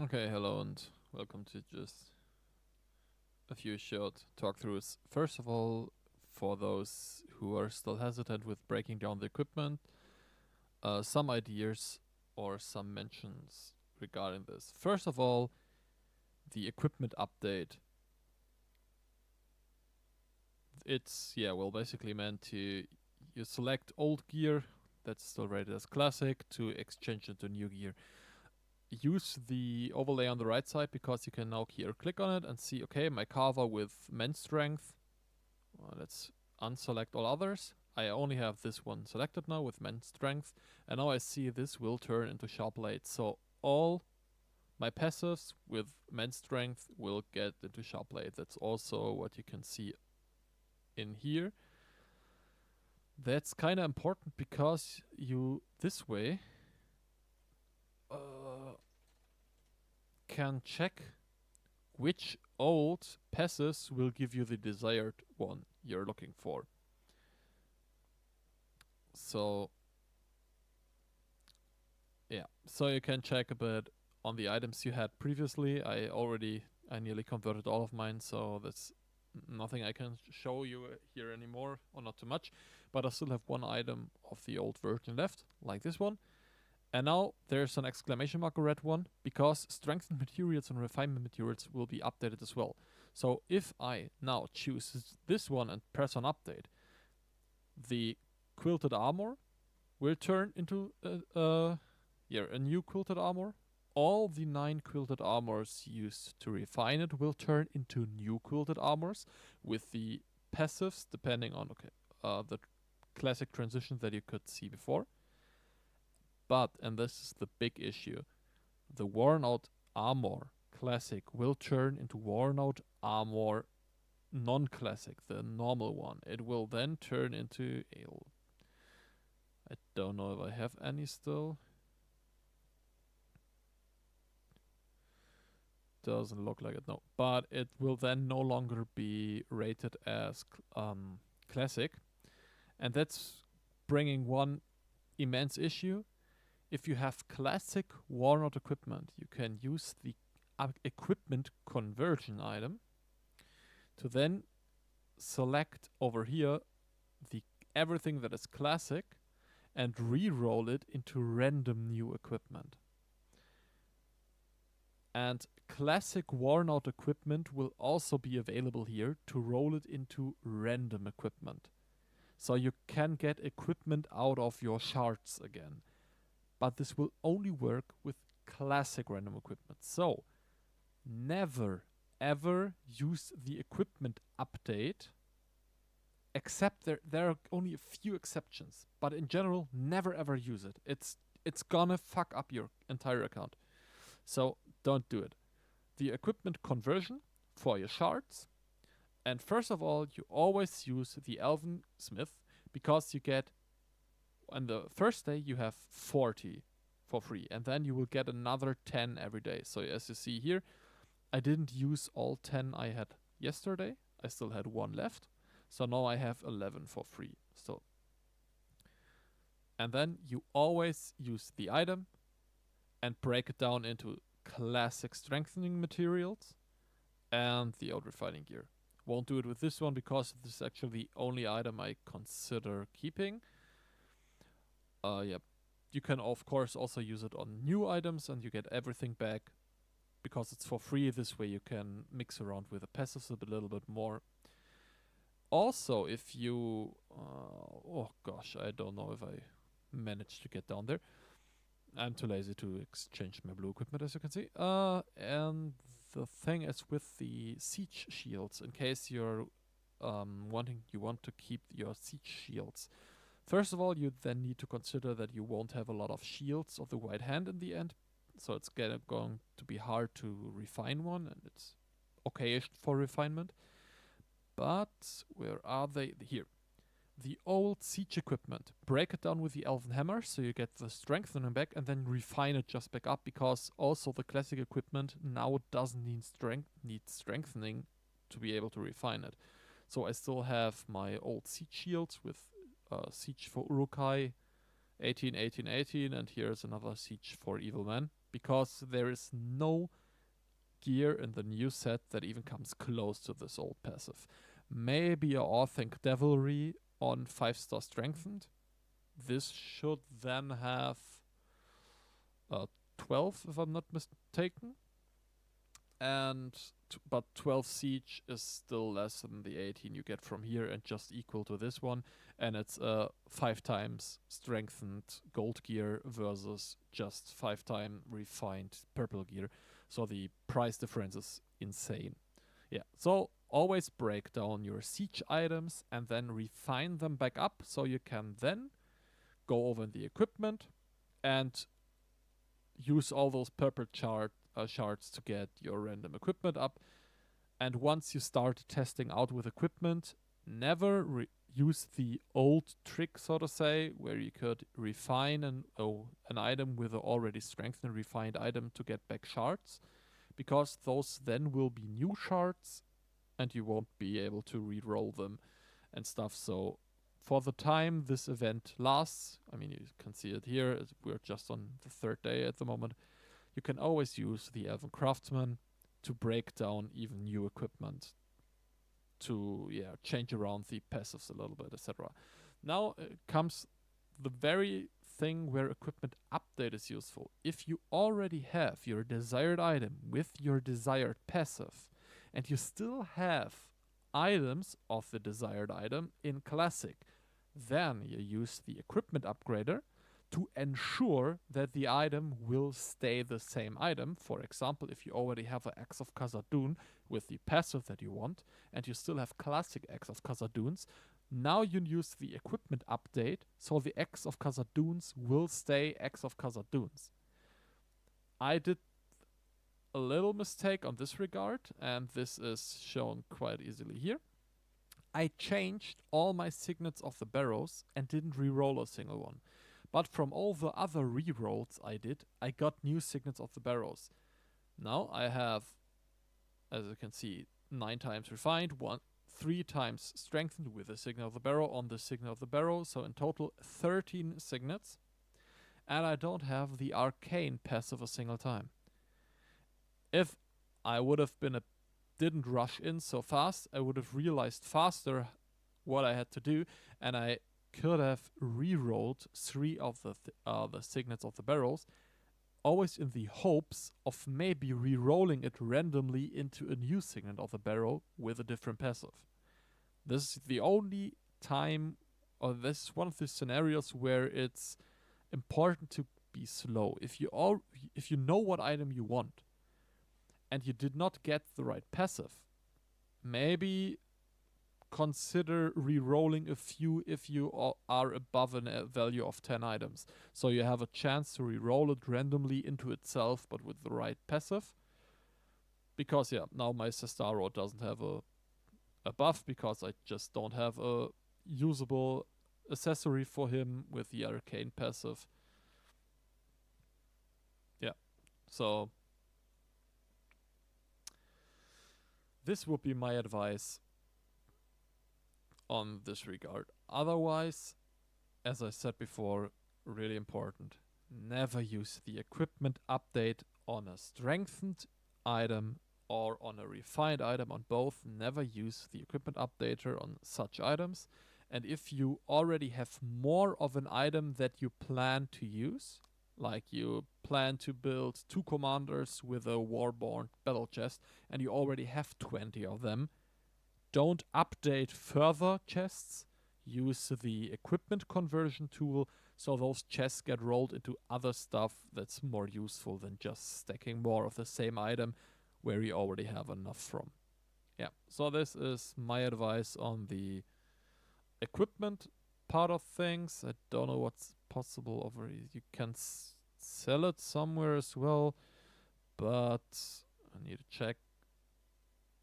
Okay, hello and welcome to just a few short talk-throughs. First of all, for those who are still hesitant with breaking down the equipment, some ideas or some mentions regarding this. First of all, the equipment update. It's, basically meant to you select old gear that's still rated as classic to exchange into new gear. Use the overlay on the right side because you can now here click on it and see, okay, my carver with men's strength. Let's unselect all others. I only have this one selected now with men's strength, and now I see this will turn into sharp blade. So all my passives with men's strength will get into sharp blade. That's also what you can see in here. That's kind of important because you this way can check which old passives will give you the desired one you're looking for. So so you can check a bit on the items you had previously. I nearly converted all of mine, so that's nothing I can show you here anymore, or not too much. But I still have one item of the old version left, like this one. And now there's an exclamation mark, a red one, because strengthened materials and refinement materials will be updated as well. So if I now choose this one and press on update, the quilted armor will turn into a new quilted armor. All the 9 quilted armors used to refine it will turn into new quilted armors with the passives depending on the classic transitions that you could see before. But, and this is the big issue, the worn out armor classic will turn into worn out armor non-classic, the normal one. It will then turn into I don't know if I have any still. Doesn't look like it, no. But it will then no longer be rated as classic. And that's bringing one immense issue. If you have classic worn out equipment, you can use the equipment conversion item to then select over here the everything that is classic and re-roll it into random new equipment. And classic worn out equipment will also be available here to roll it into random equipment. So you can get equipment out of your shards again. But this will only work with classic random equipment. So never ever use the equipment update, except there are only a few exceptions. But in general, never ever use it. It's gonna fuck up your entire account. So don't do it. The equipment conversion for your shards. And first of all, you always use the Elven Smith because you get on the first day you have 40 for free, and then you will get another 10 every day. So as you see here, I didn't use all 10 I had yesterday. I still had one left. So now I have 11 for free. So and then you always use the item and break it down into classic strengthening materials and the old refining gear. Won't do it with this one because this is actually the only item I consider keeping. You can of course also use it on new items and you get everything back because it's for free. This way you can mix around with the passives a little bit more. Also, if you I don't know if I managed to get down there. I'm too lazy to exchange my blue equipment, as you can see. And the thing is with the siege shields, in case you're you want to keep your siege shields. First of all, you then need to consider that you won't have a lot of shields of the right hand in the end, so it's going to be hard to refine one, and it's okay-ish for refinement. But where are they? Here. The old siege equipment. Break it down with the Elven Hammer so you get the strengthening back and then refine it just back up because also the classic equipment now doesn't need strengthening to be able to refine it. So I still have my old siege shields with siege for Urukai 18, 18, 18, and here's another siege for Evil Man. because there is no gear in the new set that even comes close to this old passive. Maybe a Orthanc Devilry on 5-star strengthened. This should then have 12, if I'm not mistaken. But 12 siege is still less than the 18 you get from here and just equal to this one. And it's 5 times strengthened gold gear versus just 5 times refined purple gear. So the price difference is insane. Yeah, so always break down your siege items and then refine them back up so you can then go over the equipment and use all those purple shards to get your random equipment up. And once you start testing out with equipment, never use the old trick, so to say, where you could refine an item with an already strengthened refined item to get back shards, because those then will be new shards and you won't be able to re-roll them and stuff. So for the time this event lasts, I mean, you can see it here, we're just on the 3rd day at the moment, you can always use the Elven Craftsman to break down even new equipment to change around the passives a little bit, etc. Now comes the very thing where equipment update is useful. If you already have your desired item with your desired passive, and you still have items of the desired item in Classic, then you use the equipment upgrader to ensure that the item will stay the same item. For example, if you already have an Axe of Khazad-dûm with the passive that you want, and you still have classic Axe of Khazad-dûms, now you use the equipment update, so the Axe of Khazad-dûms will stay Axe of Khazad-dûms. I did a little mistake on this regard, and this is shown quite easily here. I changed all my signets of the barrows and didn't re-roll a single one. But from all the other re-rolls I did, I got new signets of the barrows. Now I have, as you can see, 9 times refined, 3 times strengthened with the signet of the barrow on the signet of the barrow, so in total 13 signets. And I don't have the arcane passive a single time. If I would have didn't rush in so fast, I would have realized faster what I had to do, and I could have re-rolled 3 of the signets of the barrels, always in the hopes of maybe re-rolling it randomly into a new signet of the barrel with a different passive. This is the only time, or this is one of the scenarios where it's important to be slow. If you know what item you want and you did not get the right passive, maybe consider re-rolling a few if you are above a value of 10 items. So you have a chance to re-roll it randomly into itself, but with the right passive. Because now my Sestaro doesn't have a buff, because I just don't have a usable accessory for him with the arcane passive. Yeah, so this would be my advice on this regard. Otherwise, as I said before, really important, never use the equipment update on a strengthened item or on a refined item. On both, never use the equipment updater on such items. And if you already have more of an item that you plan to use, like you plan to build 2 commanders with a Warborn battle chest and you already have 20 of them, don't update further chests. Use the equipment conversion tool so those chests get rolled into other stuff that's more useful than just stacking more of the same item where you already have enough from. Yeah, so this is my advice on the equipment part of things. I don't know what's possible over here. You can sell it somewhere as well, but I need to check.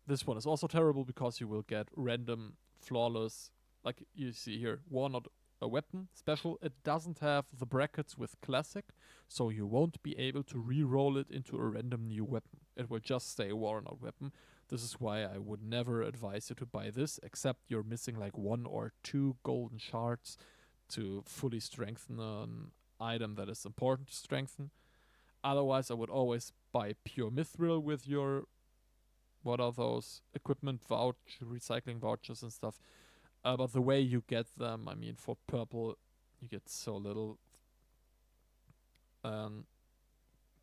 This one is also terrible because you will get random flawless, like you see here, war not a weapon special. It doesn't have the brackets with classic, so you won't be able to re-roll it into a random new weapon. It will just stay war not weapon. This is why I would never advise you to buy this, except you're missing like 1 or 2 golden shards to fully strengthen an item that is important to strengthen. Otherwise, I would always buy pure mithril with your, what are those, equipment recycling vouchers and stuff. But the way you get them, I mean, for purple, you get so little. And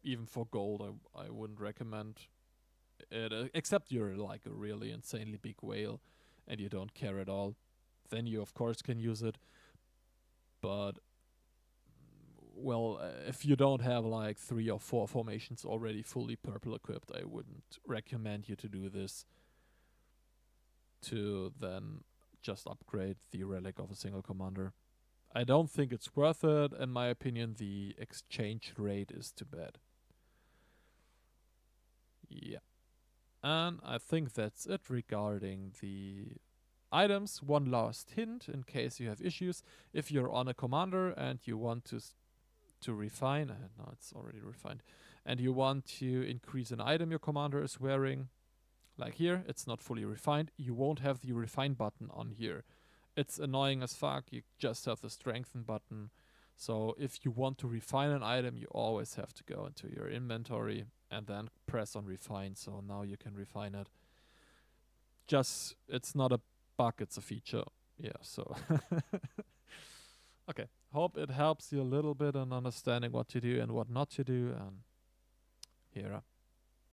even for gold, I wouldn't recommend it, except you're like a really insanely big whale and you don't care at all. Then you, of course, can use it. But, well, if you don't have like 3 or 4 formations already fully purple equipped, I wouldn't recommend you to do this, to then just upgrade the relic of a single commander. I don't think it's worth it. In my opinion, the exchange rate is too bad. Yeah. And I think that's it regarding the items. One last hint in case you have issues. If you're on a commander and you want to refine, no, it's already refined, and you want to increase an item your commander is wearing, like here, it's not fully refined. You won't have the refine button on here. It's annoying as fuck. You just have the strengthen button. So if you want to refine an item, you always have to go into your inventory and then press on refine. So now you can refine it. Just, it's not a bug, it's a feature. Yeah, so. Okay, hope it helps you a little bit in understanding what to do and what not to do. And here